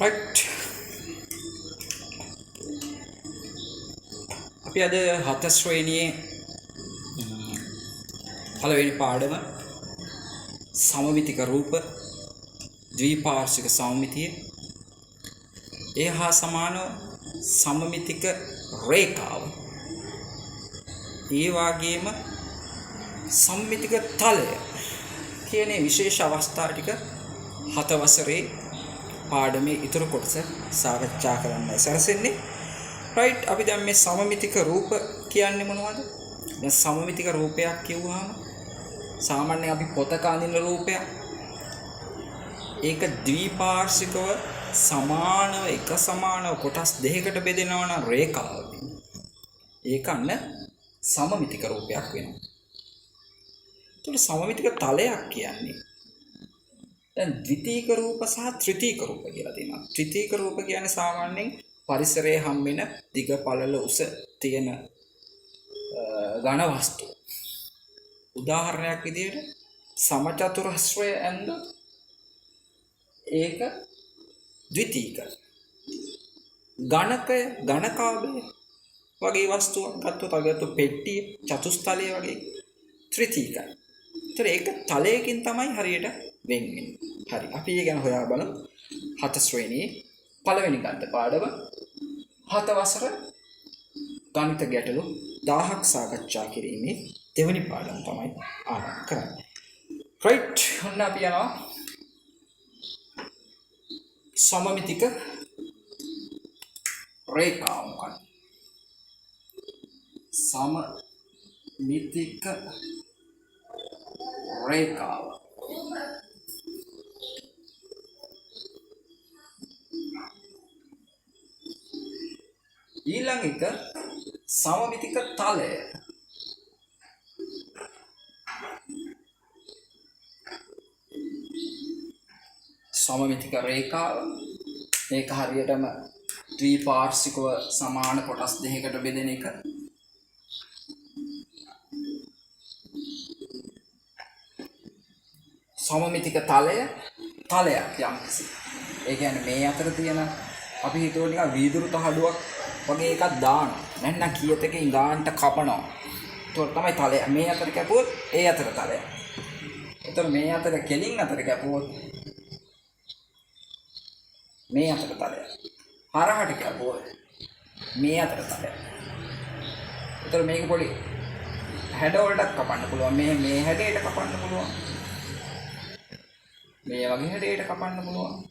right. අපි අද හත ශ්‍රේණියේ පළවෙනි පාඩම සමමිතික රූප ද්විපාර්ශ්වික සමමිතිය ඒ හා සමාන සමමිතික රේඛාව ඒ වගේම සම්මිතික තලය කියන විශේෂ අවස්ථා ටික හත වසරේ පාඩමේ ඉතුරු කොටස සාකච්ඡා කරන්නයි සැරසෙන්නේ. right, අපි දැන් මේ සමමිතික රූප කියන්නේ මොනවද? දැන් සමමිතික රූපයක් කියුවාම සාමාන්‍යයෙන් අපි පොතක අඳින රූපයක් ඒක ද්විපාර්ශ්විකව සමානව එක සමානව කොටස් දෙකකට බෙදෙනවා නම් රේඛාව. ඒක අන්න සමමිතික රූපයක් වෙනවා. ඒතකොට සමමිතික තලයක් කියන්නේ දැන් ද්විතීක රූප සහ ත්‍රිතීක රූප කියලා තියෙනවා. ත්‍රිතීක රූප කියන්නේ සාමාන්‍යයෙන් පරිසරයේ හම්බෙන දිග පළල උස තියෙන ඝන වස්තු. උදාහරණයක් විදිහට සමචතුරස්‍රය ඇඳ ඒක ද්විතීක. ඝනකාභය වගේ වස්තුවක් ගත්තොත් අගත පෙට්ටිය චතුස්තලය වගේ ත්‍රිතීකයි. ඒතර ඒක තලයකින් තමයි හරියට වෙන්නේ. හරි. අපි ඒ ගැන හොයා බලමු. හත ශ්‍රේණියේ පළවෙනි ගණිත පාඩම හත වසර ගණිත ගැටලු 1000ක් සාකච්ඡා කිරීමේ දෙවෙනි පාඩම තමයි ආරම්භ කරන්නේ. right, ඔන්න අපි යනවා සමමිතික රේඛාව මොකක්ද? සමමිතික රේඛාව ඊළඟ එක සමමිතික තලය. සමමිතික රේඛාව මේක හරියටම ද්විපාර්ශ්විකව සමාන කොටස් දෙකකට බෙදෙන එක. සමමිතික තලයක් යම්කිසි. ඒ කියන්නේ මේ අතර තියෙන අපි හිතුව නිකන් වීදුරු තහඩුවක් වගේ එකක් දානවා. නැත්නම් කීයතකින් ගානට කපනවා. ඒක තමයි තලය. මේ අතර කැපුවොත් ඒ අතර තලය. ඒතර මේ අතර කෙලින් අතර කැපුවොත් මේ අතර තලය. හරහට කැපුවොත් මේ අතර තලය. ඒතර මේක පොඩි හැඩ වලට කපන්න පුළුවන්. මේ හැඩයට කපන්න පුළුවන්. මේ වගේ හැඩයට කපන්න පුළුවන්.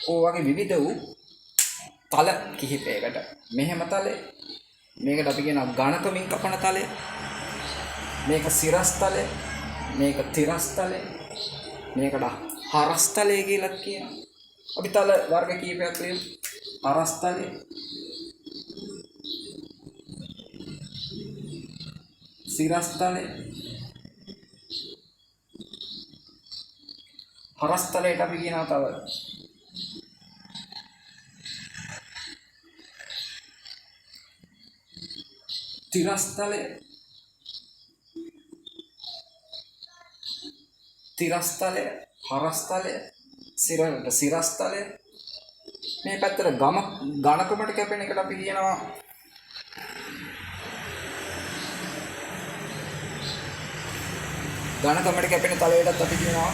ඕ වගේ විවිධ වූ තල කිහිපයකට මෙහෙම තලය, මේකට අපි කියනවා ඝනකමින් කපන තලය, මේක සිරස් තලය, මේක තිරස් තලය, මේකට හරස් තලය කියලා කියනවා. අපි තල වර්ග කිහිපයක් තියෙනවා. හරස් තලය, සිරස් තලය, හරස් තලයට අපි කියනවා තව තිරස්තලය, හරස්තලය, සිරස්තලය. මේ පැත්තට ඝනකමට කැපෙන එකට අපි කියනවා ඝනකමට කැපෙන තලයටත් අපි කියනවා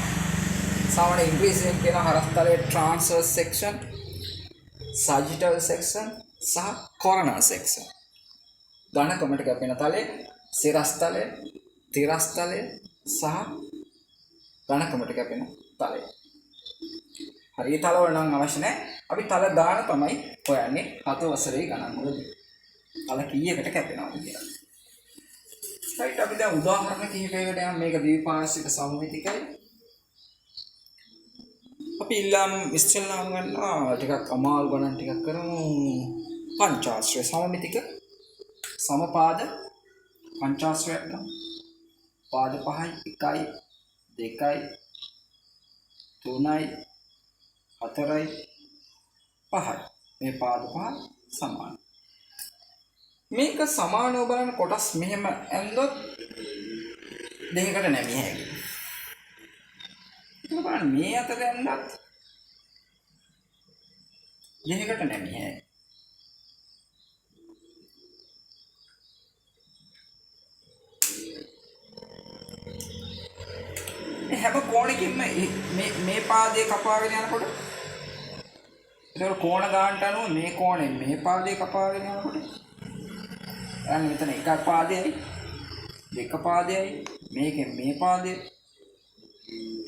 සාමාන්‍ය ඉංග්‍රීසියෙන් කියන හරස්තලයේ transverse section, sagittal section සහ coronal section. ඝනකමට කැපෙන තලය, සිරස් තලය, තිරස් තලය සහ ඝනකමට කැපෙන තලය. හරි, ඒ තලවල නම් අවශ්‍ය නැහැ. අපි තල ගාන තමයි හොයන්නේ 7 වසරේ ගණන් වලදී. තල කීයකට කැපෙනවද කියලා. right, අපි දැන් උදාහරණ කිහිපයකට යම් මේක ද්විපාර්ශ්වික සමමිතිකයි. අපි ඉස්සෙල්ලාම ගන්නවා ටිකක් අමාරු ගණන් ටිකක් කරමු. පංචාශ්‍රය සමමිතික සමපාද පංචාශ්‍රයක් ගන්න. පාද 5යි 1යි 2යි 3යි 4යි 5යි. මේ පාද 5 සමාන. මේක සමානව බලන කොටස් මෙහෙම ඇන්දොත් දෙකකට නැමිය හැකියි. බලන්න මේ අතර ඇන්නත් දෙකකට නැමියයි. හැම කෝණකින්ම මේ පාදයේ කපාගෙන යනකොට ඒක කෝණ ගන්නට අනුව මේ කෝණයෙන් මේ පාදයේ කපාගෙන යනකොට අන්න මෙතන එක පාදයයි දෙක පාදයයි මේකෙන් මේ පාදය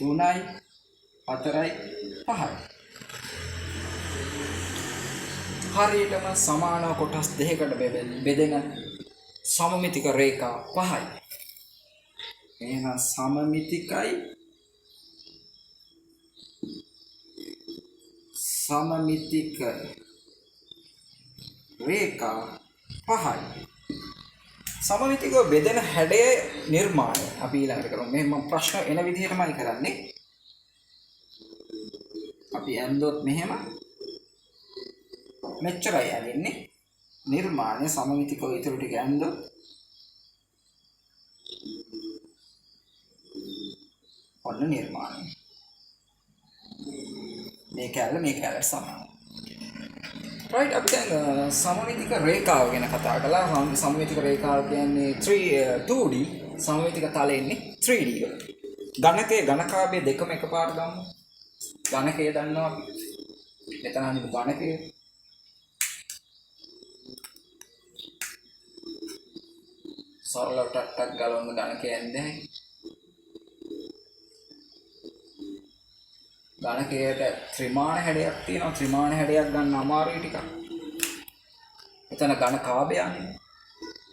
3යි 4යි 5යි හරියටම සමාන කොටස් දෙකකට බෙදෙන සමමිතික රේඛා 5යි. එහෙනම් සමමිතික රේඛා 5යි. සමමිතිකව බෙදෙන හැඩය නිර්මාණය අපි ඊළඟට කරමු. මේ මම ප්‍රශ්න එන විදිහටමයි කරන්නේ. අපි ඇන්දොත් මෙහෙම මෙච්චරයි ඇදෙන්නේ. නිර්මාණය සමමිතිකව ඊටු ටික ඇන්දොත් ඔන්න නිර්මාණය. මේ කැලේ සමානයි. right අපි දැන් සමමිතික රේඛාව ගැන කතා කළා. සමමිතික රේඛාව කියන්නේ 2D සමමිතික තලයේ ඉන්නේ 3D වල. ඝනකාභය දෙකම එකපාරට ගමු. ඝනකය දන්නවා අපි. මෙතන අනිත් ඝනකය. සරල ටක් ගලවන්න ඝනකය ඇන්දයි. ඝනකයට ත්‍රිමාණ හැඩයක් තියෙනවා. ත්‍රිමාණ හැඩයක් ගන්න අමාරුයි ටිකක්. එතන ඝනකාභයන්නේ.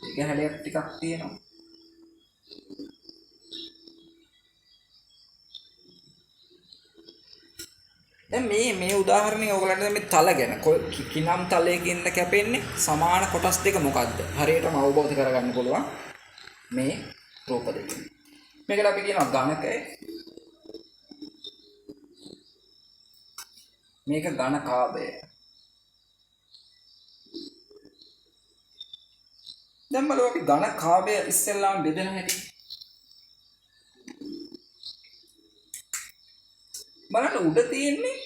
ඒක හැඩයක් ටිකක් තියෙනවා. දැන් මේ උදාහරණේ ඔයගලන්ට මේ තල ගැන කිනම් තලයකින්ද කැපෙන්නේ සමාන කොටස් දෙක මොකද්ද? හරියටම අවබෝධ කරගන්න පුළුවන් මේ රූප දෙක. මේකට අපි කියනවා ඝනකය. මේක ඝනකාභය. දැන් බලමු අපි ඝනකාභය ඉස්සෙල්ලාම බෙදෙන හැටි. බලන්න උඩ තියෙන්නේ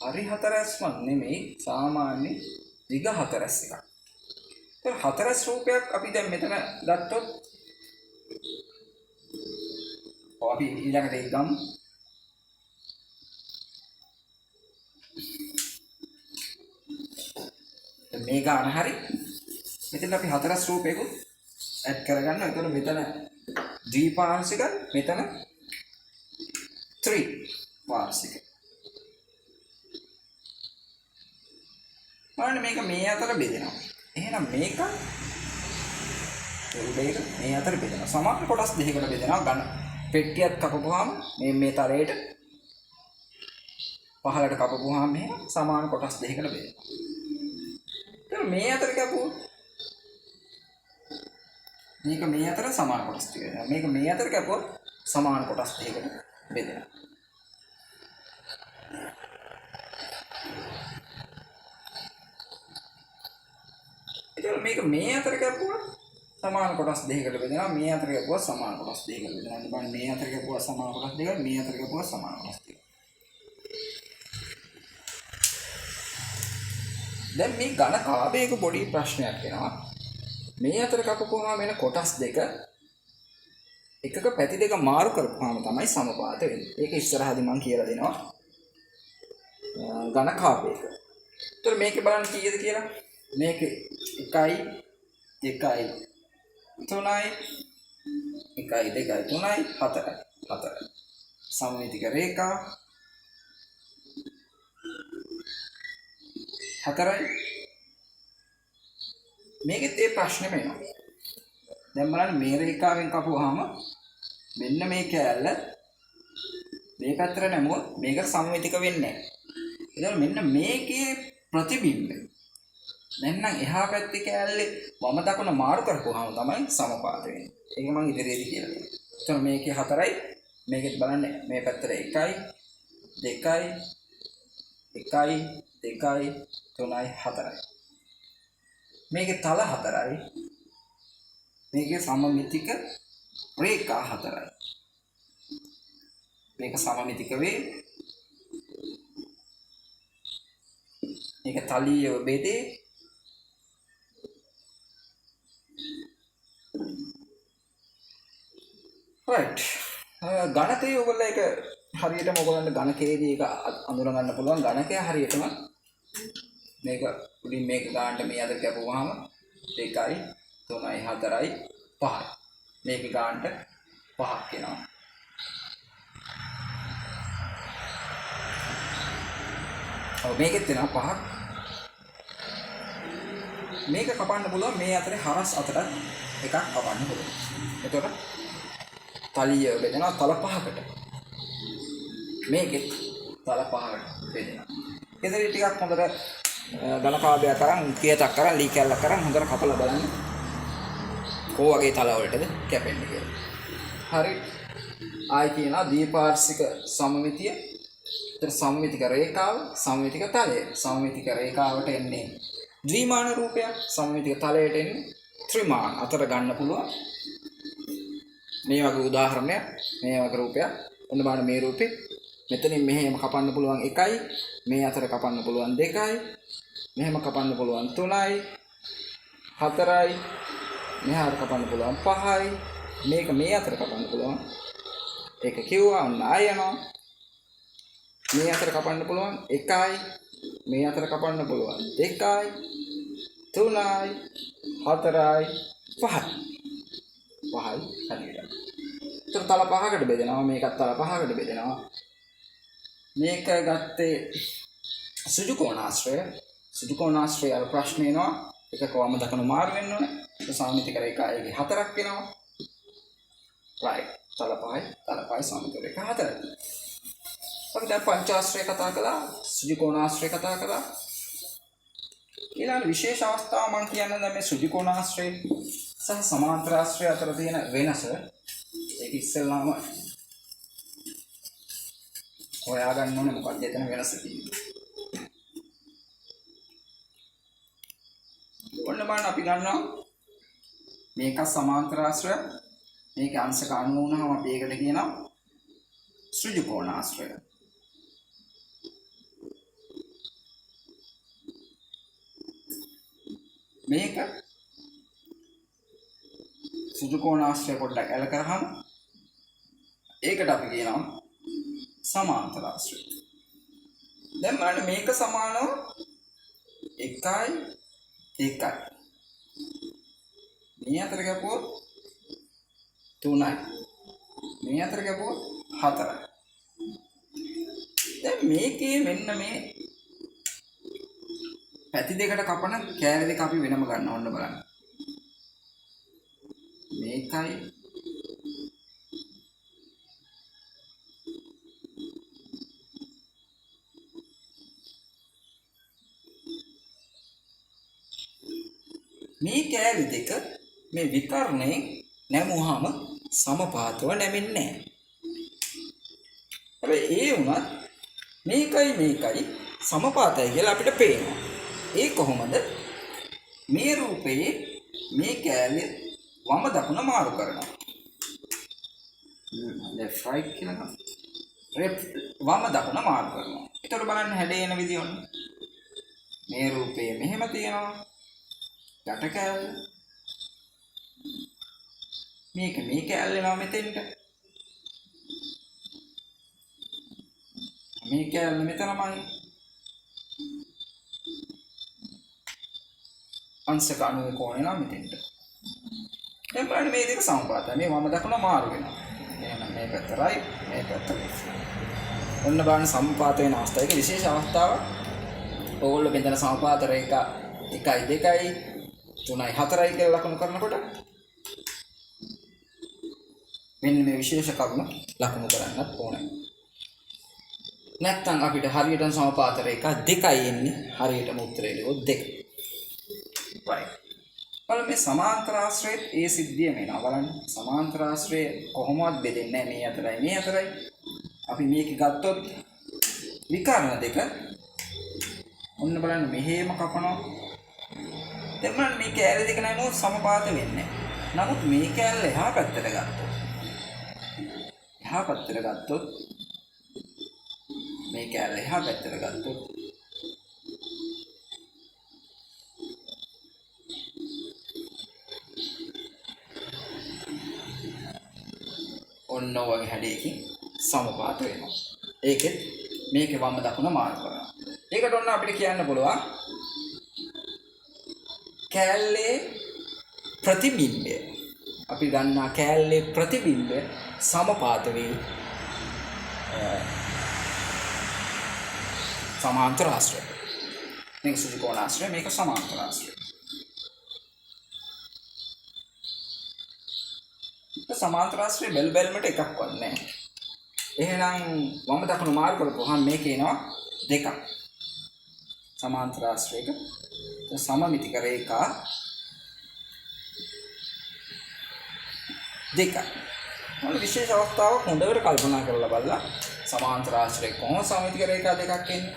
හරි හතරස්මක් නෙමෙයි සාමාන්‍ය දිග හතරස් එකක්. ඒක හතරස් රූපයක් අපි දැන් මෙතන ගත්තොත් අපි ඊළඟට ඒක ගමු. මේ ගාන හරි මෙතන අපි හතරස් රූපයක ඇඩ් කරගන්නවා. එතකොට මෙතන ද්විපාර්ශ්වික මෙතන 3 පාර්ශ්වික. බලන්න මේක මේ අතර බෙදෙනවා. එහෙනම් මේක මේ අතර බෙදෙනවා. සමාන කොටස් දෙකකට බෙදෙනවා. ඝන පෙට්ටියක් කපපුවාම මේ තරයට පහළට කපපුවාම මේ සමාන කොටස් දෙකකට බෙදෙනවා. ඒක මේ අතර කපුවොත් මේක මේ අතර සමාන කොටස් ටික වෙනවා. මේක මේ අතර කපුවොත් සමාන කොටස් දෙකකට බෙදෙනවා. ඒක මේක මේ අතර කපුවොත් සමාන කොටස් දෙකකට බෙදෙනවා. මේ අතර කපුවොත් සමාන කොටස් දෙකකට බෙදෙනවා. බලන්න මේ අතර කපුවොත් සමාන කොටස් දෙකක්, මේ අතර කපුවොත් සමාන කොටස් දෙකක්. දැන් මේ ඝනකාභයක පොඩි ප්‍රශ්නයක් එනවා. මේ අතර කපපුවාම වෙන කොටස් දෙක එකක පැති දෙක මාරු කරපුවාම තමයි සමපාත වෙන්නේ. ඒක ඉස්සරහදී මම කියලා දෙනවා. ඝනකාභයක. ඒතර මේකේ බලන්න කීයද කියලා. මේකේ 1යි 2යි 3යි 1යි 2යි 3යි 4යි 4යි. සමමිතික රේඛා 4යි. මේකෙත් ඒ ප්‍රශ්නේම එනවා. දැන් බලන්න මේ රේඛාවෙන් කපුවාම මෙන්න මේ කෑල්ල මේ පැත්තට නැමුවොත් මේක සමමිතික වෙන්නේ නැහැ. ඒතකොට මෙන්න මේකේ ප්‍රතිබිම්බය. නැත්නම් එහා පැත්තේ කෑල්ලේ වම දකුණ මාරු කරපුවාම තමයි සමපාත වෙන්නේ. ඒක මම ඉදිරියේදී කියලා දෙනවා. එතකොට මේකේ 4යි මේකෙත් බලන්න මේ පැත්තට 1යි 2යි 1යි 2යි 3යි 4යි. මේකේ තල 4යි. මේකේ සමමිතික රේඛා 4යි. මේක සමමිතික වේ. මේක තලියව බෙදේ right ගණකයේ ඔයගොල්ලෝ ඒක හරියටම ඔයගොල්ලන්ට ගණකයේදී ඒක අඳුර ගන්න පුළුවන් ගණකය හරියටම මේක උඩින් මේක ගන්නට මේ අතර කැපුවාම 2යි 3යි 4යි 5යි මේක ගන්නට 5ක් එනවා ඔව් මේකෙත් එනවා 5ක් මේක කපන්න පුළුවන් මේ අතරේ හරස් අතරත් එකක් කපන්න පුළුවන් එතකොට තලිය බෙදෙනවා තල 5කට මේකෙත් තල 5කට බෙදෙනවා ඉතින් ටිකක් හොඳට ධනකාභයක් කරන් පියතක් කරන් ලී කැල්ලක් කරන් හොඳට කපලා බලන්න කො වගේ තල වලටද කැපෙන්නේ කියලා. හරි. ආයි කියනවා දීපාර්ශ්වික සමමිතිය. ඒතර සමමිතික රේඛාව, සමමිතික තලය. සමමිතික රේඛාවට එන්නේ ද්විමාන රූපයක්, සමමිතික තලයට එන්නේ ත්‍රිමාන. අතර ගන්න පුළුවන්. මේ වගේ උදාහරණයක්, මේ වගේ රූපයක්. ඔන්න බලන්න මේ රූපේ මෙතනින් මෙහෙම කපන්න පුළුවන් 1යි, මේ අතර කපන්න පුළුවන් 2යි. මෙහෙම කපන්න පුළුවන් 3යි 4යි මෙහාට කපන්න පුළුවන් 5යි මේක මේ අතර කපන්න පුළුවන් ඒක කිව්වා ඔන්න ආය යනවා මේ අතර කපන්න පුළුවන් 1යි මේ අතර කපන්න පුළුවන් 2යි 3යි 4යි 5යි හරියට. ඒතර තල 5කට බෙදෙනවා මේකත් තල 5කට බෙදෙනවා මේක ගත්තේ සුජු කෝණාශ්‍රය අර ප්‍රශ්නේ එනවා එකක වම දකුණු මාරු වෙන්න ඕනේ සමමිතික රේඛාවේ 4ක් වෙනවා right තල 5යි සමමිතික රේඛා 4යි අපි දැන් පංචාශ්‍රය කතා කළා සුජු කෝණාශ්‍රය කතා කළා ඊළඟ විශේෂ අවස්ථාව මම කියන්නේ දැන් මේ සුජු කෝණාශ්‍රය සහ සමාන්තරාශ්‍රය අතර තියෙන වෙනස ඒක ඉස්සෙල්ලාම හොයාගන්න ඕනේ මොකක්ද එතන වෙනස තියෙන්නේ ඔන්න බලන්න අපි ගන්නවා මේක සමාන්තරාශ්‍රය මේකේ අංශක 90 වුණාම අපි ඒකට කියනවා සෘජු කෝණාශ්‍රය මේක සෘජු කෝණාශ්‍රය පොඩ්ඩක් ඇල කරාම ඒකට අපි කියනවා සමාන්තරාශ්‍රය දැන් බලන්න මේක සමානව 1යි මේ අතර ගැපුවොත් 3යි මේ අතර ගැපුවොත් 4යි දැන් මේකේ මෙන්න මේ පැති දෙකට කපන කෑලි දෙක අපි වෙනම ගන්න ඕන බලන්න මේකයි මේ කෑලි දෙක මේ විකර්ණයෙන් නැමුවාම සමපාතව නැමෙන්නේ නැහැ. හැබැයි ඒ වුණත් මේකයි සමපාතයි කියලා අපිට පේනවා. ඒ කොහොමද? මේ රූපයේ මේ කෑලි වම දකුණ මාරු කරනවා. left right කියලා වම දකුණ මාරු කරනවා. ඒතර බලන්න හැඩේන විදිය ඔන්න. මේ රූපයේ මෙහෙම තියෙනවා. යට කෑල්ල මේක මේ කෑල්ල එනවා මෙතෙන්ට මේ කෑල්ල මෙතනමයි අංශක 90 කෝණය එනවා මෙතෙන්ට දැන් බලන්න මේ දෙක සමපාතයි මේ වම දකුණ මාරු වෙනවා එහෙනම් මේ පැත්ත right මේ පැත්ත left ඔන්න බලන්න සමපාත වෙන අවස්ථාවක විශේෂ අවස්ථාවක් ඕගොල්ලෝ බෙදන සමපාත රේඛා 1යි 2යි 3යි 4යි කියලා ලකුණු කරනකොට මෙන්න මේ විශේෂ කරුණ ලකුණු කරන්නත් ඕනේ. නැත්නම් අපිට හරියටම සමපාත රේඛා දෙකයි එන්නේ හරියටම උත්තරේ ලියුවොත් 2. right. බලන්න මේ සමාන්තරාශ්‍රයේත් ඒ සිද්ධිය වෙනවා. බලන්න සමාන්තරාශ්‍රය කොහොමවත් බෙදෙන්නේ නැහැ මේ අතරයි. අපි මේක ගත්තොත් විකර්ණ දෙක ඔන්න බලන්න මෙහෙම කපනවා. දැන් මේ කෑල්ල දෙක නම සමපාත වෙන්නේ. නමුත් මේ කෑල්ල එහා පැත්තට ගත්තොත් මේ කෑල්ල එහා පැත්තට ගත්තොත් ඔන්න ඔය හැඩයකින් සමපාත වෙනවා. ඒකෙත් මේකේ වම් දකුණ මාරු කරනවා. ඒකට ඔන්න අපිට කියන්න පුළුවන් කෑල්ලේ ප්‍රතිබිම්බය. අපි ගන්නා කෑල්ලේ ප්‍රතිබිම්බය සමපාත වේ සමාන්තර ආශ්‍රය. මේක සුජු කෝණාශ්‍රය, මේක සමාන්තර ආශ්‍රය. සමාන්තර ආශ්‍රය බැලුමට එකක්වත් නැහැ. එහෙනම් වම් දකුණ මාරු කරපුවාම මේක එනවා දෙකක්. සමාන්තර ආශ්‍රයක සමමිතික රේඛා දෙකක්. මොන විශේෂ අවස්ථාවක් හොඳට කල්පනා කරලා බලලා සමාන්තර ආශ්‍රයක කොහොමද සමමිතික රේඛා දෙකක් එන්නේ?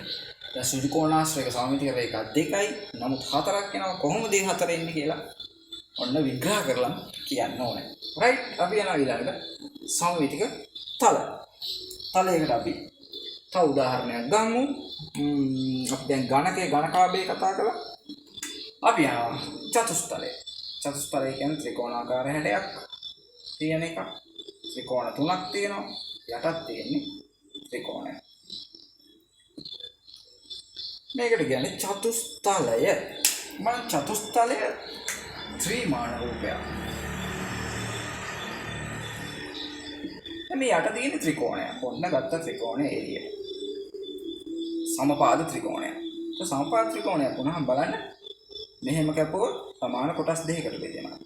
දැන් සුජු කෝණාශ්‍රයක සමමිතික රේඛා දෙකයි. නමුත් හතරක් එනවා. කොහොමද මේ හතර එන්නේ කියලා ඔන්න විග්‍රහ කරලා කියන්න ඕනේ. රයිට්. අපි යනවා ඊළඟට සමමිතික තල. තලයකට අපි තව උදාහරණයක් ගමු. අපි දැන් ඝනකාභය කතා කළා. අපි යනවා චතුස්තලය. චතුස්තලය කියන්නේ ත්‍රිකෝණාකාර හැඩයක් තියෙන එක. ත්‍රිකෝණ තුනක් තියෙනවා. යටත් තියෙන්නේ ත්‍රිකෝණය. මේකට කියන්නේ චතුස්තලය. චතුස්තලය ත්‍රිමාන රූපයක්. මේ යට තියෙන ත්‍රිකෝණය. ඔන්න ගත්ත ත්‍රිකෝණයේ එළිය. සමපාද ත්‍රිකෝණය. සමපාද ත්‍රිකෝණයක් වුණාම බලන්න මෙහෙම කැපුවොත් සමාන කොටස් දෙකකට බෙදෙනවා.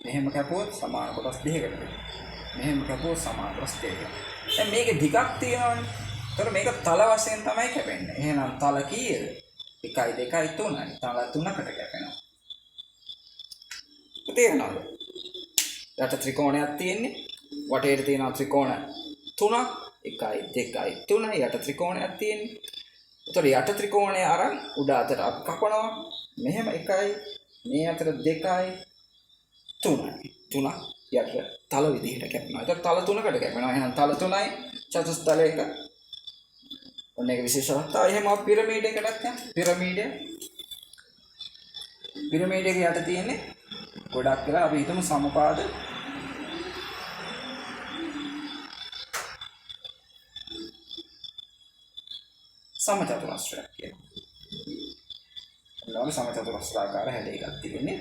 මෙහෙම කැපුවොත් සමාන කොටස් දෙකකට බෙදෙනවා. මෙහෙම කැපුවොත් සමාන කොටස් දෙකකට. දැන් මේකේ දිගක් තියෙනවනේ. ඒතර මේක තල වශයෙන් තමයි කැපෙන්නේ. එහෙනම් තල කීයද? 1 2 3යි. තල 3කට කැපෙනවා. තේරෙනවද? යට ත්‍රිකෝණයක් තියෙන්නේ. වටේට තියෙන ත්‍රිකෝණ 3ක් 1 2 3යි යට ත්‍රිකෝණයක් තියෙන්නේ. ඒතර යට ත්‍රිකෝණය අරන් උඩ අතට අපි කපනවා. මෙහෙම 1යි මේ අතර 2යි 3යි. 3ක් යට තල විදිහට කැපෙනවා. ඒතර තල 3කට කැපෙනවා. එහෙනම් තල 3යි චතුස්තලයක. ඔන්න ඒක විශේෂ අවස්ථාව. එහෙම අපි පිරමීඩයකටත් යන පිරමීඩයක යට තියෙන්නේ ගොඩක් වෙලා අපි හිතමු සමපාද සමචතුරස්‍රයක් කියලා. ඔන්න සමචතුරස්‍රාකාර හැඩයක් තියෙන්නේ.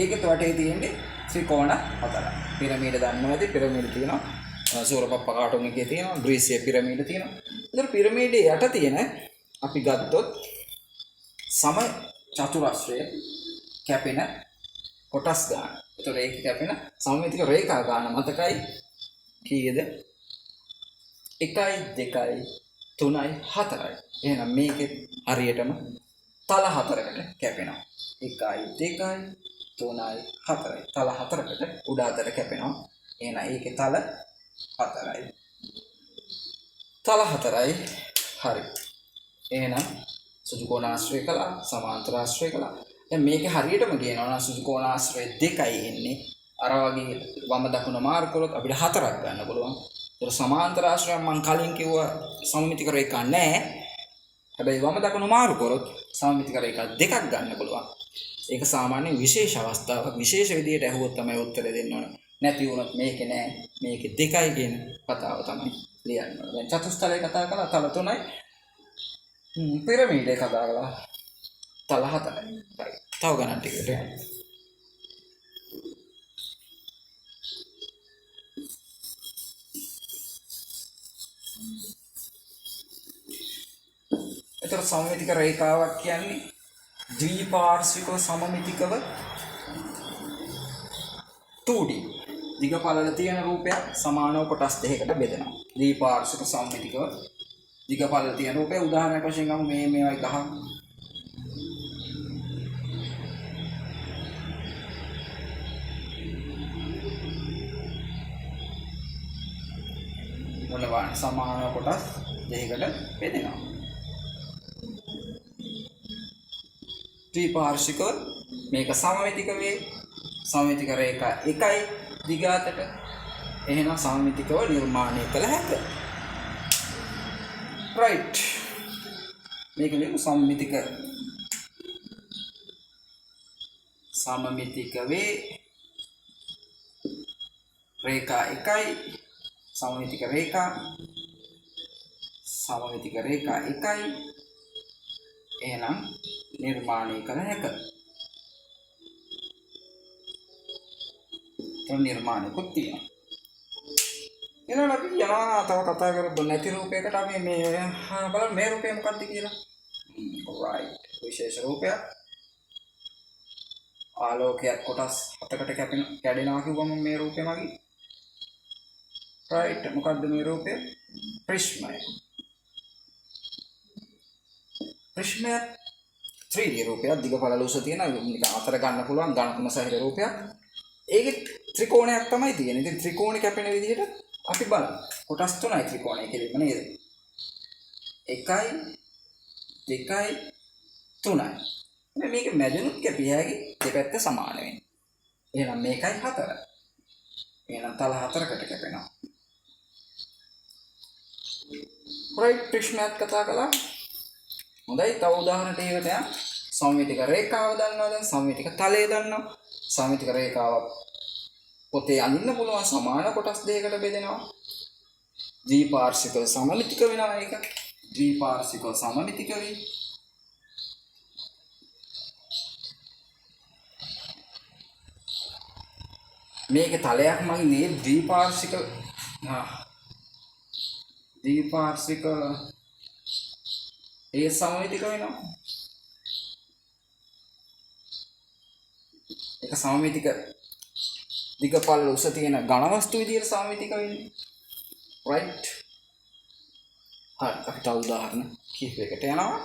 ඒකේ වටේ තියෙන්නේ ත්‍රිකෝණ හතරක්. පිරමීඩ දන්නවද? පිරමීඩ තියෙනවා. සූරපප්ප කාටුන් එකේ තියෙනවා. ග්‍රීසිය පිරමීඩ තියෙනවා. ඒතර පිරමීඩේ යට තියෙන අපි ගත්තොත් සම චතුරස්‍රය කැපෙන කොටස් ගන්න. ඒතර ඒක කැපෙන සමමිතික රේඛා ගන්න මතකයි කීයද? 1යි 2යි 3යි 4යි. එහෙනම් මේකේ හරියටම තල 4කට කැපෙනවා. 1යි 2යි 3යි 4යි. තල 4කට උඩ අතට කැපෙනවා. එහෙනම් ඒකේ තල 4යි. තල 4යි. හරි. එහෙනම් සුජු කෝණාශ්‍රය කළා, සමාන්තර ආශ්‍රය කළා. දැන් මේකේ හරියටම කියනවා නම් සුජු කෝණාශ්‍රය දෙකයි එන්නේ. අර වගේ වම දකුණ මාරු කරොත් අපිට 4ක් ගන්න පුළුවන්. ඒතර සමාන්තර ආශ්‍රය මම කලින් කිව්වා සමමිතික රේඛා නැහැ. හැබැයි වම දකුණ මාරු කරොත් සමමිතික රේඛා දෙකක් ගන්න පුළුවන්. ඒක සාමාන්‍ය විශේෂ අවස්ථාවක්. විශේෂ විදියට ඇහුවොත් තමයි උත්තර දෙන්න ඕන. නැති වුණොත් මේකේ නෑ. මේකේ දෙකයි කියන කතාව තමයි ලියන්න ඕන. දැන් චතුස්තලය කතා කළා තල 3යි. පිරමීඩය කතා කළා තල 4යි. right. තව ගණන් ටිකකට යන්න. ඒතර සමමිතික රේඛාවක් කියන්නේ ද්විපාර්ශ්විකව සමමිතිකව 2D දිග පළල තියෙන රූපයක් සමානව කොටස් දෙකකට බෙදෙනවා. ද්විපාර්ශ්වික සමමිතිකව දිග පළල තියෙන රූපය උදාහරණයක් වශයෙන් ගමු මේවයි ගහක්. මොනවා සමානව කොටස් දෙකකට බෙදෙනවා. ත්‍රිපාර්ශ්විකව මේක සමමිතික වේ. සමමිතික රේඛා 1යි දිග අතට. එහෙනම් සමමිතිකව නිර්මාණය කළ හැකියි. right. මේක නෙමෙයි සමමිතික වේ රේඛා එකයි සමමිතික රේඛා එකයි එහෙනම් නිර්මාණය කළ හැකියි. නිර්මාණයකුත් තියෙනවා. ඊළඟට අපි යනවා තව කතා කරමු නැති රූපයකට. අපි මේ බලන්න මේ රූපය මොකක්ද කියලා. right විශේෂ රූපයක්. ආලෝකයක් කොටස් 7කට කැඩෙනවා කිව්වම මේ රූපය මගේ. right මොකක්ද මේ රූපය? ප්‍රිස්මය. ප්‍රිස්මය 3D රූපයක්. දිග පළල උස තියෙන නිකන් අතර ගන්න පුළුවන් ඝන සහිත රූපයක්. ඒකේ ත්‍රිකෝණයක් තමයි තියෙන්නේ. ඉතින් ත්‍රිකෝණය කැපෙන විදිහට අපි බලමු. කොටස් තුනයි ත්‍රිකෝණය කෙලින්ම නේද? 1යි 2යි 3යි. මේක මැදනුත් කැපිය හැකි දෙපැත්ත සමාන වෙන්නේ. එහෙනම් මේකයි 4. එහෙනම් තල 4කට කැපෙනවා. right ප්‍රශ්නයක් කතා කළා. හොඳයි තව උදාහරණ ටිකකට යන්න. සමමිතික රේඛාව දන්නවා දැන් සමමිතික තලය දන්නවා. සමමිතික රේඛාව පොතේ අඳින්න පුළුවන් සමාන කොටස් දෙකකට බෙදෙනවා. ද්විපාර්ශ්වික සමමිතික වෙනවා ඒක. ද්විපාර්ශ්වික සමමිතික වෙයි. මේක තලයක් මගේ නේ ද්විපාර්ශ්වික ඒ සමමිතික වෙනවා. ඒක සමමිතික දිග පළල උස තියෙන ඝන වස්තු විදියට සමමිතික වෙන්නේ. right හරි අපි තව උදාහරණ කිහිපයකට යනවා.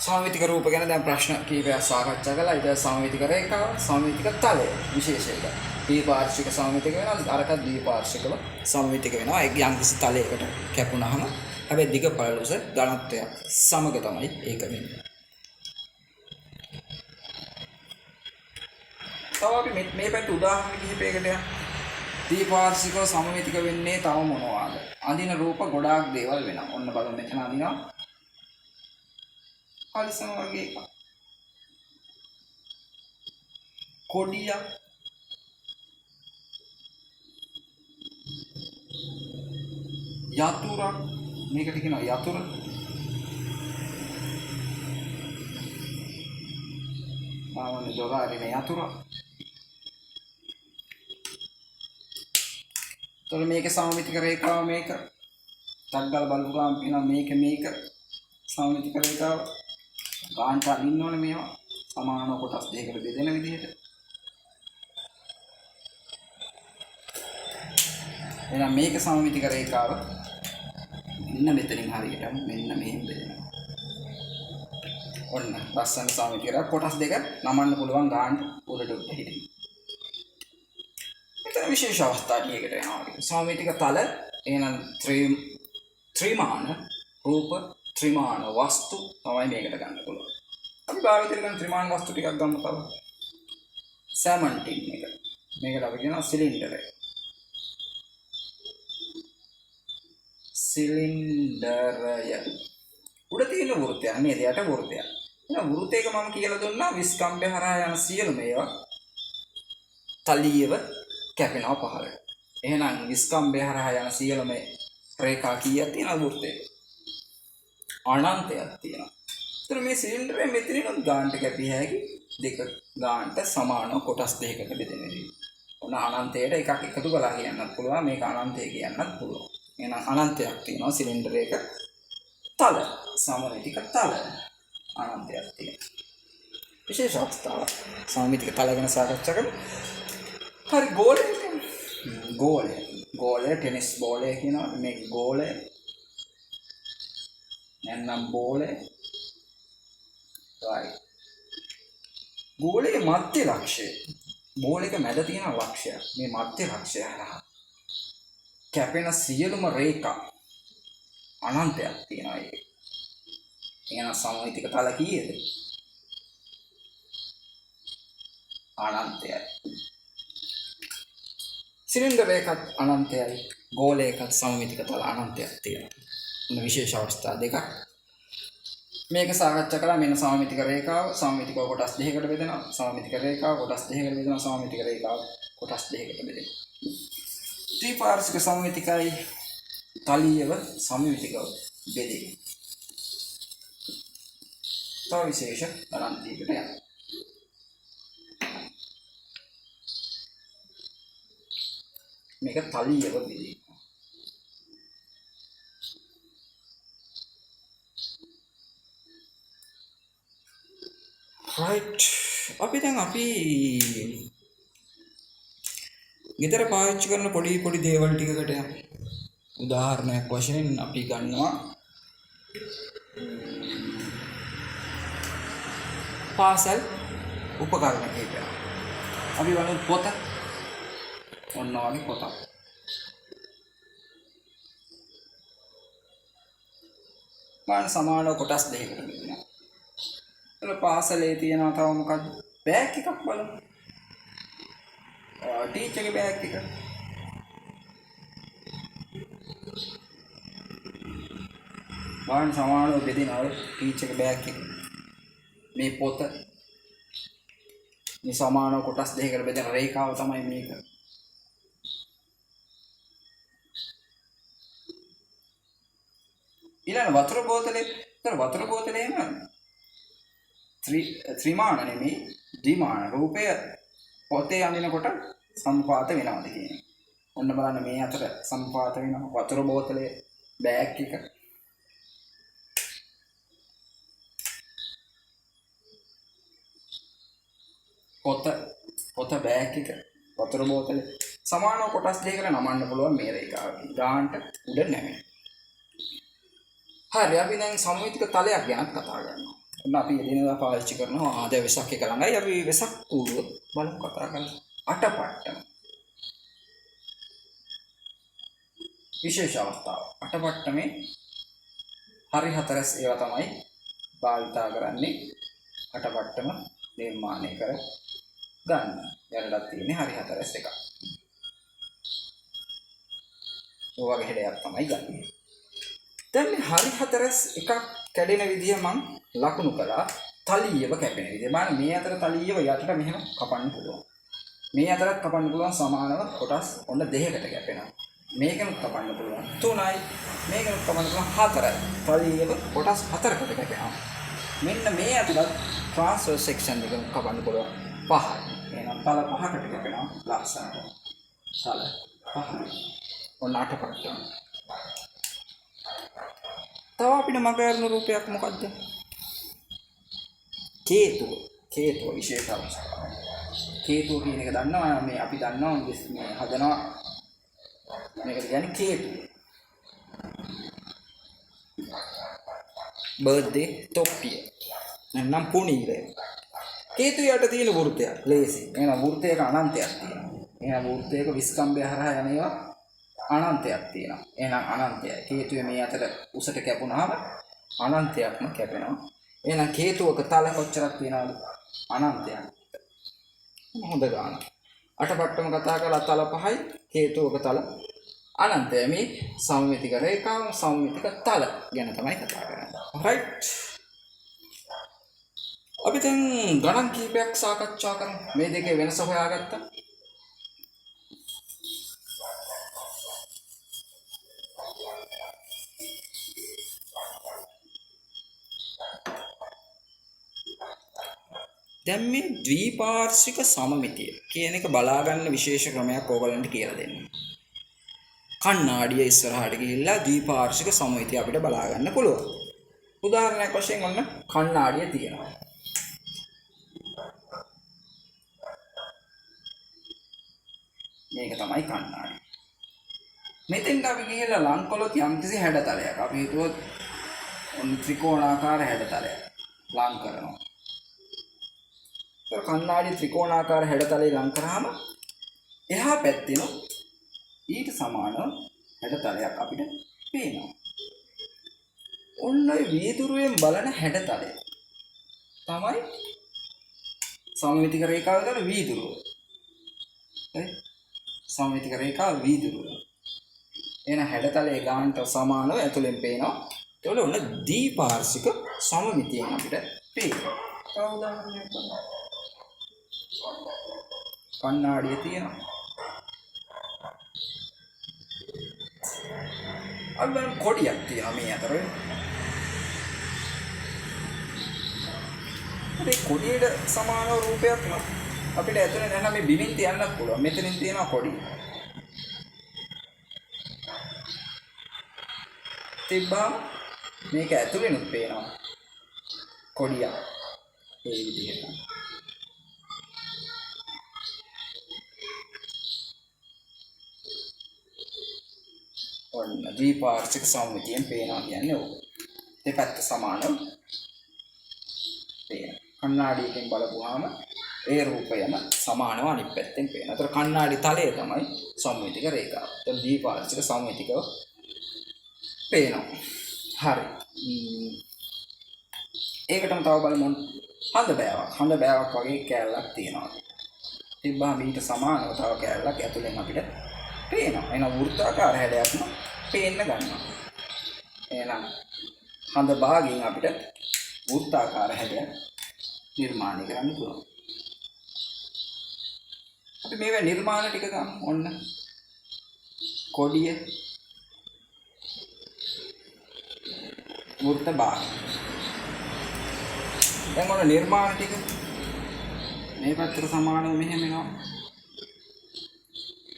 සමමිතික රූප ගැන දැන් ප්‍රශ්න කීපයක් සාකච්ඡා කළා. ඒක සමමිතික රේඛාව, සමමිතික තලය විශේෂයෙන්. ද්විපාර්ශ්වික සමමිතික වෙනවා, අරක ද්විපාර්ශ්විකව සමමිතික වෙනවා. ඒ යම්කිසි තලයකට කැපුණාම හැබැයි දිග පළල උස ඝනත්වය සමග තමයි ඒක වෙන්නේ. තව අපි මේ පැත්ත උදාහරණ කිහිපයකට යනවා. ද්විපාර්ශ්විකව සමමිතික වෙන්නේ තව මොනවාද? අඳින රූප ගොඩාක් දේවල් වෙනවා. ඔන්න බලන්න මෙතන අඳිනවා අලිසම වගේ එකක්. කොඩිය යතුරක් මේකට කියනවා යතුර. ආවන දොරාරින යතුර. තොර මේක සමමිතික රේඛාව මේක. තක්ගල බලපුවාම කියනවා මේක සමමිතික රේඛාව. ගාන්ට අඳින්න ඕනේ මේවා සමාන කොටස් දෙකකට බෙදෙන විදිහට. එහෙනම් මේක සමමිතික රේඛාව මෙන්න මෙතනින් හරියට මෙන්න මෙහෙම බෙදෙනවා. ඔන්න ලස්සන සමමිතික රේඛා කොටස් දෙක නමන්න පුළුවන් ගාන්ට උඩට හිටින්. මෙතන විශේෂ අවස්ථා ටිකකට යනවා. සමමිතික තල එහෙනම් ත්‍රිමාන රූප ත්‍රිමාන වස්තු තමයි මේකට ගන්න පුළුවන්. අපි භාවිතයට ගන්න ත්‍රිමාන වස්තු ටිකක් ගමු තව. සැමන්ටින් එක. මේකට අපි කියනවා සිලින්ඩරය. සිලින්ඩරය. උඩ තියෙන වෘත්තයක් නේද? යට වෘත්තයක්. එහෙනම් වෘත්තයක මම කියලා දුන්නා විස්කම්භය හරහා යන සියලුම ඒවා තලීයව කැපෙනවා පහළට. එහෙනම් විස්කම්භය හරහා යන සියලුම රේඛා කීයක් තියෙනවද වෘත්තේ? අනන්තයක් තියෙනවා. ඒතර මේ සිලින්ඩරේ මෙතනින් ගාන්ට කැපිය හැකි දෙක ගාන්ට සමානව කොටස් දෙකකට බෙදෙනවා. ඔන්න අනන්තයට එකක් එකතු කරලා කියන්නත් පුළුවන්. මේක අනන්තය කියන්නත් පුළුවන්. එහෙනම් අනන්තයක් තියෙනවා සිලින්ඩරයක තල සමමිතික තල අනන්තයක් තියෙනවා. විශේෂ අවස්ථාවක් සමමිතික තල ගැන සාකච්ඡා කරමු. හරි ගෝලය ටෙනිස් බෝලය කියනවා. මේ ගෝලය නැත්නම් බෝලය right ගෝලයේ මධ්‍ය ලක්ෂය බෝලයක මැද තියෙන ලක්ෂය මේ මධ්‍ය ලක්ෂය හරහා කැපෙන සියලුම රේඛා අනන්තයක් තියෙනවා ඒක. එහෙනම් සමමිතික තල කීයද? අනන්තයයි. සිලින්ඩරයකත් අනන්තයයි ගෝලයකත් සමමිතික තල අනන්තයක් තියෙනවා. විශේෂ අවස්ථා දෙකක් මේක සාකච්ඡා කළා. මෙන්න සමමිතික රේඛාව සමමිතික කොටස් දෙකකට බෙදෙනවා. සමමිතික රේඛාව කොටස් දෙකකට බෙදෙනවා. සමමිතික රේඛාව කොටස් දෙකකට බෙදෙනවා. ත්‍රිපාර්ශ්වික සමමිතිකයි තලීයව සමමිතිකව බෙදේ. තව විශේෂ ගණන් දෙකකට යනවා. මේක තලීයව බෙදේ. right අපි ගෙදර පාවිච්චි කරන පොඩි දේවල් ටිකකට යමු. උදාහරණයක් වශයෙන් අපි ගන්නවා පාසල් උපකරණ කිහිපයක්. අපි බලමු පොත. ඔන්න වගේ පොතක්. මාන සමාන කොටස් දෙකකට බෙදෙනවා. එතන පාසලේ තියෙනවා තව මොකක්ද? බෑග් එකක් බලමු. ටීචර්ගේ බෑග් එක. මාන සමානව බෙදෙනවා ටීචර්ගේ බෑග් එක. මේ පොත මේ සමාන කොටස් දෙකකට බෙදෙන රේඛාව තමයි මේක. ඊළඟ වතුර බෝතලේ. වතුර බෝතලේ එන ත්‍රිමාන නෙමෙයි ද්විමාන රූපය පොතේ අඳිනකොට සම්පාත වෙනවද කියන්නේ. ඔන්න බලන්න මේ අතර සම්පාත වෙනවා. වතුර බෝතලේ බෑග් එක. පොත බෑග් එක වතුර බෝතලේ සමානව කොටස් දෙකකට නමන්න පුළුවන් මේ රේඛාව. ගානට උඩ නැමෙයි. හරි අපි දැන් සමමිතික තලයක් ගැන කතා කරනවා. ඔන්න අපි එදිනෙදා පාවිච්චි කරනවා. ආද වෙසක් එක ළඟයි. අපි වෙසක් කූඩුව බලමු කතා කරමු. අටපට්ටම. විශේෂ අවස්ථාව. අටපට්ටමේ හරි හතරස් ඒවා තමයි භාවිතා කරන්නේ. අටපට්ටම නිර්මාණය කර ගන්න. යරඩක් තියෙන්නේ හරි හතරස් එකක්. ඔය වගේ හෙඩයක් තමයි ගන්න. දැන් මේ හරි හතරස් එකක් කැඩෙන විදිය මම ලකුණු කළා. තලීයව කැපෙන විදිය. මම මේ අතර තලීයව යටට මෙහෙම කපන්න පුළුවන්. මේ අතරත් කපන්න පුළුවන් සමානව කොටස් ඔන්න දෙකකට කැපෙනවා. මේකෙනුත් කපන්න පුළුවන් 3යි. මේකෙනුත් කපන්න පුළුවන් 4යි. තලීයව කොටස් 4කට කැපෙනවා. මෙන්න මේ අතරත් ට්‍රාන්ස්වර් සෙක්ෂන් එකක් කපන්න පුළුවන් 5යි. එහෙනම් තල 5කට කැපෙනවා ලක්ෂණට. තල 5යි. ඔන්න අටපට්ටම. තව අපිට මගහැරෙන රූපයක් මොකද්ද? කේතුව විශේෂ අවස්ථාවක්. කේතුව කියන එක දන්නවා. මේ අපි දන්නවා මේ හදනවා මේකට කියන්නේ කේතුව. බර්ත්ඩේ තොප්පිය. නැත්නම් පුණීරය. කේතුව යට තියෙන වෘත්තයක් ලේසි. එහෙනම් වෘත්තයක අනන්තයක් තියෙනවා. එහෙනම් වෘත්තයක විස්කම්භය හරහා යන ඒවා අනන්තයක් තියෙනවා. එහෙනම් අනන්තයයි. කේතුවේ මේ අතර උසට කැපුණාම අනන්තයක්ම කැපෙනවා. එහෙනම් කේතුවක තල කොච්චරක් තියෙනවද? අනන්තයක්. හොඳ ගාන. අටපට්ටම කතා කරලා තල 5යි. කේතුවක තල අනන්තය. මේ සමමිතික රේඛාව සමමිතික තල ගැන තමයි කතා කරන්නේ. right. අපි දැන් ගණන් කීපයක් සාකච්ඡා කරමු. මේ දෙකේ වෙනස හොයාගත්තා. දැන් මේ ද්විපාර්ශ්වික සමමිතිය කියන එක බලා ගන්න විශේෂ ක්‍රමයක් ඕගලන්ට කියලා දෙන්න. කණ්ණාඩිය ඉස්සරහට ගිහිල්ලා ද්විපාර්ශ්වික සමමිතිය අපිට බලා ගන්න පුළුවන්. උදාහරණයක් වශයෙන් ඔන්න කණ්ණාඩිය තියෙනවා. මේක තමයි කණ්ණාඩිය. මෙතෙන්ට අපි ගිහිල්ලා ලං කළොත් යම්කිසි හැඩතලයක් අපි හිතුවොත් ඔන්න ත්‍රිකෝණාකාර හැඩතලයක් ලං කරනවා. කණ්ණාඩි ත්‍රිකෝණාකාර හැඩතලේ ලං කරාම එහා පැත්තෙන ඊට සමාන හැඩතලයක් අපිට පේනවා. ඔන්න ඔය වීදුරුවෙන් බලන හැඩතලය තමයි සමමිතික රේඛාව වල වීදුරුව. හරි? සමමිතික රේඛාව වීදුරුව. එන හැඩතලයේ ගානට සමානව ඇතුලෙන් පේනවා. ඒවල ඔන්න දීපාර්ශ්වික සමමිතියෙන් අපිට පේනවා. තව උදාහරණයක් බලන්න. කණ්ණාඩිය තියෙනවා. අපි බලමු කොඩියක් තියෙනවා මේ අතර. මේ කොඩියට සමාන රූපයක් අපිට ඇතුලේ නැත්නම් මේ බිමින් තියන්නත් පුළුවන්. මෙතනින් තියෙනවා කොඩිය. තිබ්බාම මේක ඇතුලෙනුත් පේනවා කොඩිය. ඒ විදිහට. ඔන්න ද්විපාර්ශ්වික සමමිතියෙන් පේනවා කියන්නේ ඕක. දෙපැත්ත සමානව පේනවා. කණ්ණාඩියකින් බලපුවාම ඒ රූපයම සමානව අනිත් පැත්තෙන් පේනවා. ඒතර කණ්ණාඩි තලය තමයි සමමිතික රේඛාව. ඒතර ද්විපාර්ශ්වික සමමිතිකව පේනවා. හරි. ඒකටම තව බලමු හඳ බෑවක්. හඳ බෑවක් වගේ කෑල්ලක් තියෙනවා. තිබ්බා මීට සමානව තව කෑල්ලක් ඇතුලෙන් අපිට පේනවා. එහෙනම් වෘත්තාකාර හැඩයක්ම පේන්න ගන්නවා. එහෙනම් හඳ භාගයෙන් අපිට වෘත්තාකාර හැඩයක් නිර්මාණය කරන්න පුළුවන්. අපි මේවා නිර්මාණ ටික ගමු. ඔන්න කොඩිය වෘත්ත භාග. දැන් ඔන්න නිර්මාණ ටික මේ පැත්තට සමානව මෙහෙම එනවා.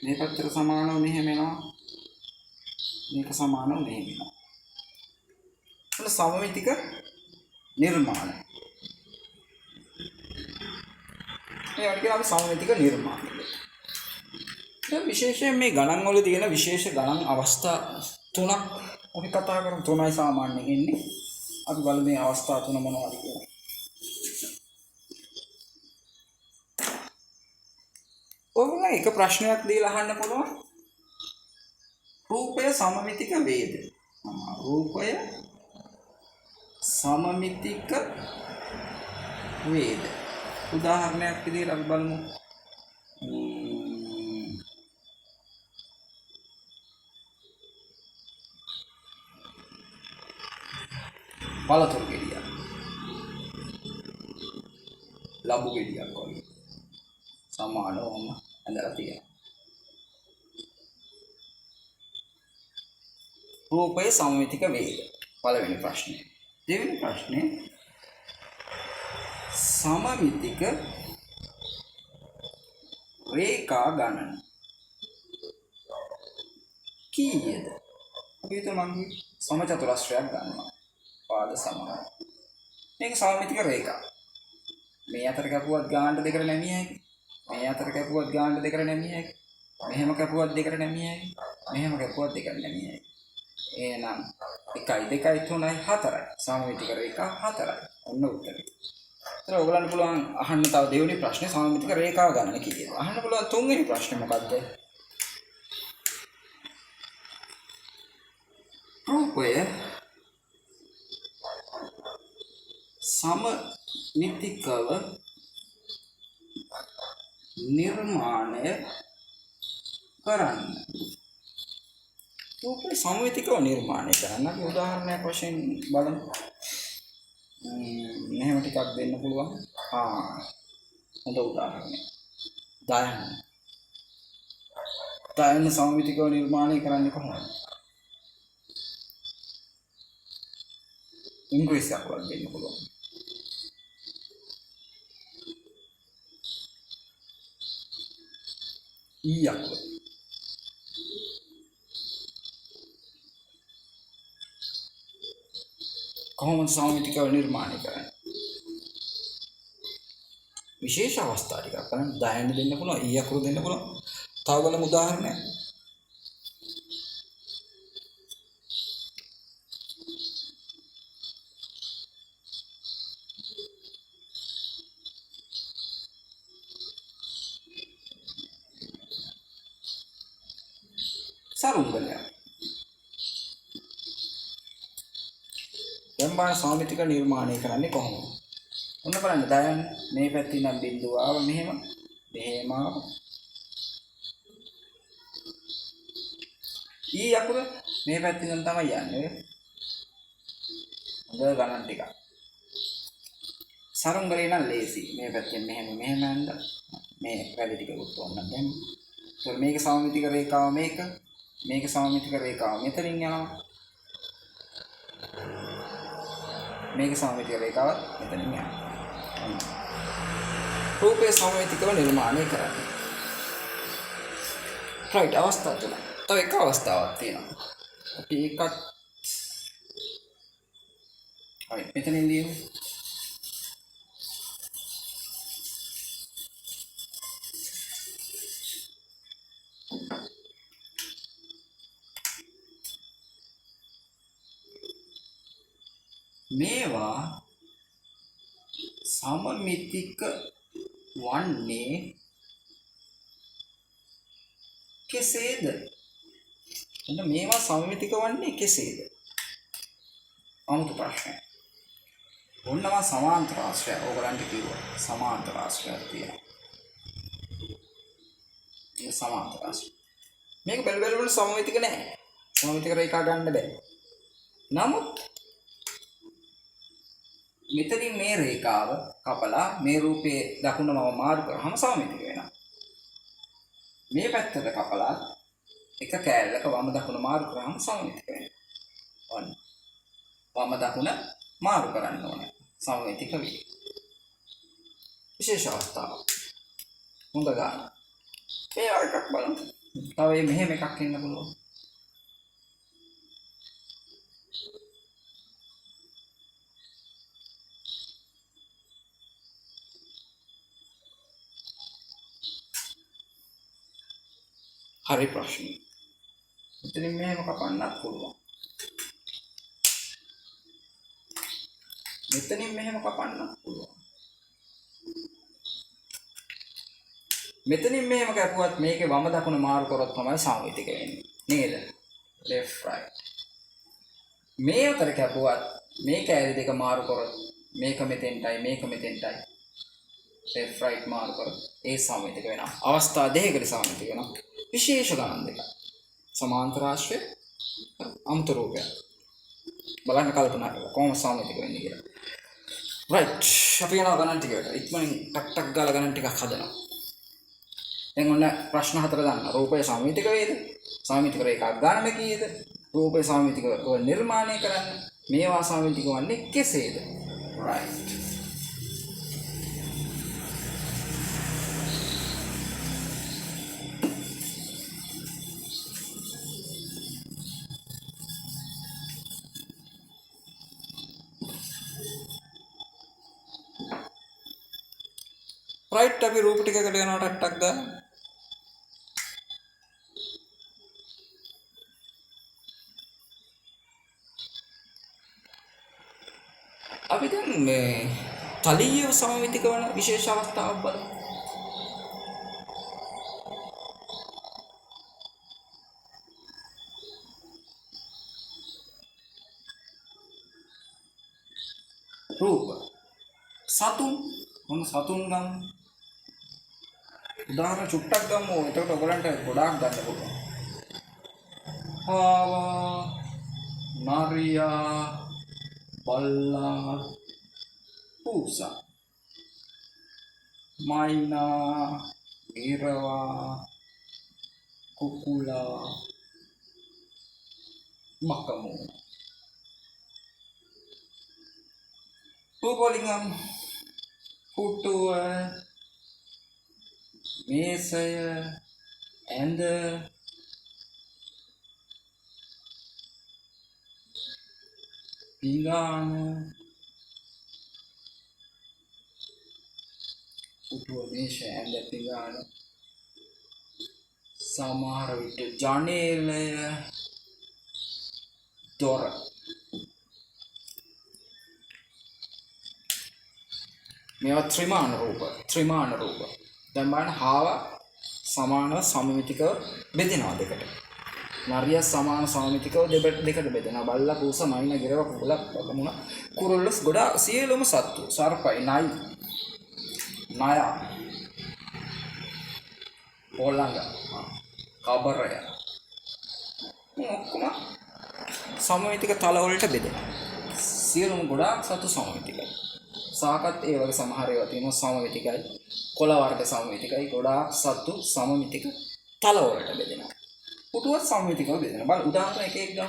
මේ පැත්තට සමානව මෙහෙම එනවා. මේක සමානව මෙහෙම එනවා. ඔන්න සමමිතික නිර්මාණ. මේකට කියනවා අපි සමමිතික නිර්මාණ කියලා. දැන් විශේෂයෙන් මේ ගණන් වල තියෙන විශේෂ ගණන් අවස්ථා තුනක් අපි කතා කරමු. තුනයි සාමාන්‍යයෙන් එන්නේ. අපි බලමු මේ අවස්ථා තුන මොනවද කියලා. ඔයගොල්ලෝ එක ප්‍රශ්නයක් දීලා අහන්න පුළුවන්. රූපය සමමිතික වේද? රූපය සමමිතික වේද? උදාහරණයක් විදිහට අපි බලමු. පළතුරු ගෙඩියක්. ලබු ගෙඩියක් වගේ. සමානවම ඇඳලා තියෙනවා. රූපය සමමිතික වේද? පළවෙනි ප්‍රශ්නේ. දෙවෙනි ප්‍රශ්නේ සමමිතික රේඛා ගණන කීයද? අපි හිතමු මම සමචතුරස්‍රයක් ගන්නවා. පාද සමාන. මේක සමමිතික රේඛා. මේ අතර කැපුවත් ගානට දෙකට නැමිය හැකියි. මේ අතර කැපුවත් ගානට දෙකට නැමිය හැකියි. මෙහෙම කැපුවත් දෙකට නැමිය හැකියි. මෙහෙම කැපුවත් දෙකට නැමිය හැකියි. එහෙනම් 1 2 3 4යි. සමමිතික රේඛා 4යි. ඔන්න උත්තරේ. ඒතර ඔයගලන්ට පුළුවන් අහන්න තව දෙවෙනි ප්‍රශ්නේ සමමිතික රේඛාව ගණන කීයද? අහන්න පුළුවන් තුන්වෙනි ප්‍රශ්නේ මොකද්ද? රූපය සමමිතිකව නිර්මාණය කරන්න. රූපය සමමිතිකව නිර්මාණය කරන්න. අපි උදාහරණයක් වශයෙන් බලමු. මෙහෙම ටිකක් දෙන්න පුළුවන්. හොඳ උදාහරණයක්. දයන්න සමමිතිකව නිර්මාණය කරන්නේ කොහොමද? ඉංග්‍රීසියක් වල දෙන්න පුළුවන්. ඊයක් කොහොමද සමමිතිකව නිර්මාණය කරන්නේ? විශේෂ අවස්ථා ටිකක් ගන්න දයන්න දෙන්න පුළුවන්. ඊයක් දෙන්න පුළුවන්. තව බලමු උදාහරණයක්. සරුංගලයක්. දැන් බලන්න සමමිතික නිර්මාණය කරන්නේ කොහොමද? ඔන්න බලන්න දයන් මේ පැත්තේ නම් බිඳුව ආව මෙහෙම ආව. ඊ අකුර මේ පැත්තෙන් නම් තමයි යන්නේ. හොඳ ගණන් ටික. සරුංගලේ නම් ලේසි. මේ පැත්තෙන් මෙහෙම යන්න. මේ වැඩි ටික උත්වන්න දැන්. ඒතර මේක සමමිතික රේඛාව මේක. මේක සමමිතික රේඛාව මෙතනින් යනවා. මේක සමමිතික රේඛාව මෙතනින් යනවා. රූපේ සමමිතිකව නිර්මාණය කරන්නේ. right අවස්ථා තුන. තව එක අවස්ථාවක් තියෙනවා. අපි එකත් right මෙතනින් ලියමු. මේවා සමමිතික වන්නේ කෙසේද? එන්න මේවා සමමිතික වන්නේ කෙසේද? අමුතු ප්‍රශ්නයක්. ඔන්නවා සමාන්තර ආශ්‍රය. ඕගලන්ට කිව්වා සමාන්තර ආශ්‍රයක් තියෙනවා. මේ සමාන්තර ආශ්‍රය. මේක බැලුවල සමමිතික නෑ. සමමිතික රේඛා ගන්න බෑ. නමුත් මෙතනින් මේ රේඛාව කපලා මේ රූපේ දකුණම මාරු කරාම සමමිතික වෙනවා. මේ පැත්තට කපලා එක කෑල්ලක වම දකුණ මාරු කරාම සමමිතික වෙනවා. ඔන්න. වම දකුණ මාරු කරන්න ඕනේ. සමමිතික වේ. විශේෂ අවස්ථාවක්. හොඳ ගන්න. මේ එකක් බලන්න. තව මෙහෙම එකක් ඉන්න පුළුවන්. හරි ප්‍රශ්න. මෙතනින් මෙහෙම කපන්නත් පුළුවන්. මෙතනින් මෙහෙම කපන්නත් පුළුවන්. මෙතනින් මෙහෙම කැපුවත් මේකේ වම දකුණ මාරු කරොත් තමයි සමමිතික වෙන්නේ. නේද? left right. මේ අතර කැපුවත් මේ කැලි දෙක මාරු කරොත් මේක මෙතෙන්ටයි මේක මෙතෙන්ටයි left right මාරු කරොත් ඒ සමමිතික වෙනවා. අවස්ථා දෙකකට සමමිතික වෙනවා. විශේෂ ගණන් දෙක. සමාන්තර ආශ්‍රය අමුතු රූපය. බලන්න කල්පනා කරලා කොහොම සමමිතික වෙන්නේ කියලා. right. අපි යනවා ගණන් ටිකට. ඉක්මනින් ටක් ගාලා ගණන් ටිකක් හදනවා. දැන් ඔන්න ප්‍රශ්න හතර දාන්න. රූපය සමමිතික වේද? සමමිතික රේඛා ගණන කීයද? රූපය සමමිතික නිර්මාණය කරන්න. මේවා සමමිතික වන්නේ කෙසේද? right. right අපි රූප ටිකකට යනවා ටක් ගාලා. අපි දැන් මේ තලීය සමමිතික වන විශේෂ අවස්ථාවක් බලමු. රූප සතුන් මොන සතුන් ගමු. උදාහරණ චුට්ටක් ගමු. එතකොට ඔයගලන්ට ගොඩාක් ගන්න පුළුවන්. හාවා, නරියා, බල්ලා, පූසා, මයිනා, ඉරවා, කුකුලා, මකමු. රූපවලින් පුටුව, මේසය, ඇඳ, පිඟාන, පුටුව, මේසය, ඇඳ, පිඟාන, සමහර විට ජනේලය, දොර. මේවා ත්‍රිමාන රූප. දැන් බලන්න හාව සමානව සමමිතිකව බෙදෙනවා දෙකට. නරිය සමාන සමමිතිකව දෙකට බෙදෙනවා. බල්ලා, පූසා, මයිනා, ගිරව, කුකුලා, බකමුණ, කුරුල්ලස් ගොඩාක් සියලුම සත්තු. සර්පයි, නයි, නයා, පොළඟ, කබරය, ඔක්කොම සමමිතික තල වලට බෙදෙනවා. සියලුම ගොඩාක් සතු සමමිතිකයි. සාකත් ඒ වගේ සමහර ඒවා තියෙනවා සමමිතිකයි. කොළ වර්ග සමමිතිකයි. ගොඩාක් සතු සමමිතික තල වලට බෙදෙනවා. පුටුවත් සමමිතිකව බෙදෙනවා. බලන්න උදාහරණ එක එක ගන්න.